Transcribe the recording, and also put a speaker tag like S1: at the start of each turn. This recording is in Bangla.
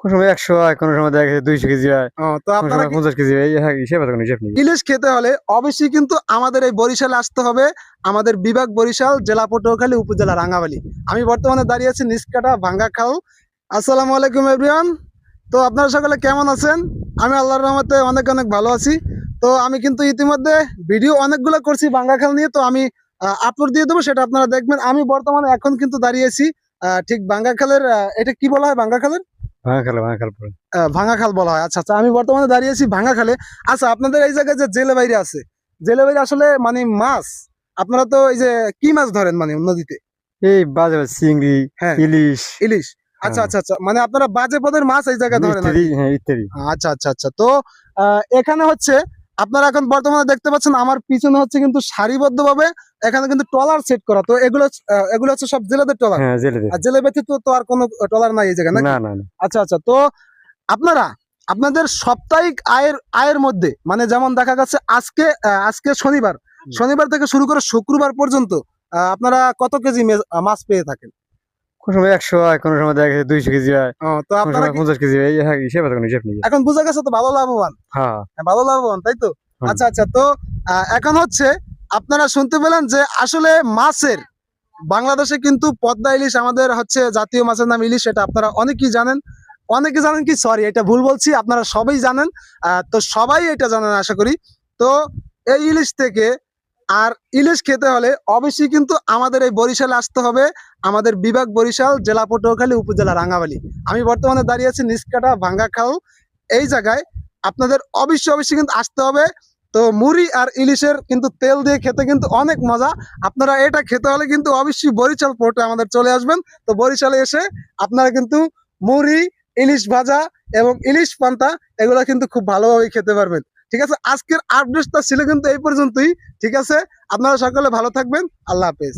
S1: কোন সময় 100 হয়, কোন সময় দেখা যায় 200 কেজি হয়,
S2: তো
S1: কোন
S2: আপনারা
S1: সময় 50 কেজি হয়। এই হিসেব আছে, কোনো হিসাব নেই।
S2: ইলিশ খেতে হলে অবশ্যই কিন্তু আমাদের এই বরিশালে আসতে হবে। আমাদের বিভাগ বরিশাল, জেলা পটুয়াখালী, উপজেলা রাঙ্গামালী। আমি বর্তমানে দাঁড়িয়ে আছি নিচকাটা ভাঙ্গা খাল। আসসালামু আলাইকুম এভরিওয়ান। তো আপনারা সকলে কেমন আছেন? আমি আল্লাহর রহমতে অনেক অনেক ভালো আছি। তো আমি কিন্তু ইতিমধ্যে ভিডিও অনেকগুলো করছি ভাঙ্গা খাল নিয়ে, তো আমি আপলোড দিয়ে দেবো, সেটা আপনারা দেখবেন। আমি বর্তমানে এখন কিন্তু দাঁড়িয়েছি ঠিক ভাঙ্গা খালের, এটা কি বলা হয় ভাঙ্গা খালের?
S1: ভাঙা খাল পড়ে।
S2: ভাঙা খাল বলা হয়। আচ্ছা আচ্ছা, আমি বর্তমানে দাঁড়িয়েছি ভাঙা খালে। আচ্ছা, আপনাদের এই জায়গায় যে জেলে বাইরে আছে, জেলে বাইরে আসলে মানে মাছ, আপনারা তো এই যে কি মাছ ধরেন মানে নদীতে?
S1: এই বাজে বাজে চিংড়ি,
S2: হ্যাঁ,
S1: ইলিশ।
S2: ইলিশ। আচ্ছা
S1: হ্যাঁ,
S2: আচ্ছা আচ্ছা, মানে আপনারা বাজে পদের মাছ এই জায়গায় ধরেন আর
S1: ইত্যাদি।
S2: কি।
S1: হ্যাঁ, ইত্যাদি।
S2: আচ্ছা আচ্ছা আচ্ছা। তো এখানে হচ্ছে আপনারা এখন বর্তমানে দেখতে পাচ্ছেন আমার পিছনে হচ্ছে কিন্তু সারিবদ্ধভাবে এখানে কিন্তু ট্রলার সেট করা। তো এগুলো হচ্ছে সব জেলেদের ট্রলার।
S1: হ্যাঁ, জেলেদের।
S2: আর জেলে ব্যতীত তো আর কোনো ট্রলার নাই এই জায়গায় নাকি?
S1: না, না, না।
S2: আচ্ছা আচ্ছা। তো আপনারা আপনাদের সাপ্তাহিক আয়ের মধ্যে মানে যেমন দেখা যাচ্ছে আজকে শনিবার, শনিবার থেকে শুরু করে শুক্রবার পর্যন্ত আপনারা কত কেজি মাছ পেয়ে থাকেন?
S1: কোন সময় 100 হয়, কোন সময় দেখা যায় 200 কেজি হয়,
S2: তো
S1: কোন
S2: আপনারা
S1: সময়
S2: কি
S1: 50 কেজি হয়। এই হিসেব আছে, কোনো হিসাব নেই।
S2: এখন বোঝা গেছে তো ভালো লাভবান?
S1: হ্যাঁ।
S2: হ্যাঁ, ভালো লাভবান, তাই তো?
S1: হুম।
S2: আচ্ছা আচ্ছা। তো এখন হচ্ছে আপনারা শুনতে পেলেন যে আসলে মাছের বাংলাদেশে কিন্তু পদ্মা ইলিশ আমাদের হচ্ছে জাতীয় মাছের নাম ইলিশ। এটা আপনারা অনেকে জানেন কি, সরি এটা ভুল বলছি, আপনারা সবাই জানেন। তো সবাই এটা জানেন আশা করি। তো এই ইলিশ থেকে আর ইলিশ খেতে হলে অবশ্যই কিন্তু আমাদের এই বরিশালে আসতে হবে। আমাদের বিভাগ বরিশাল, জেলা পটুয়াখালী, উপজেলা রাঙ্গামালী। আমি বর্তমানে দাঁড়িয়ে আছি নিচকাটা ভাঙ্গা খাল। এই জায়গায় আপনাদের অবশ্যই কিন্তু আসতে হবে। তো মুড়ি আর ইলিশের কিন্তু তেল দিয়ে খেতে কিন্তু অনেক মজা। আপনারা এটা খেতে হলে কিন্তু অবশ্যই বরিশাল পোর্টে আমাদের চলে আসবেন। তো বরিশালে এসে আপনারা কিন্তু মুড়ি, ইলিশ ভাজা এবং ইলিশ পান্তা এগুলো কিন্তু খুব ভালোভাবে খেতে পারবেন। ঠিক আছে, আজকের আপডেটটা ছিল কিন্তু এই পর্যন্তই। ঠিক আছে, আপনারা সকলে ভালো থাকবেন। আল্লাহ হাফেজ।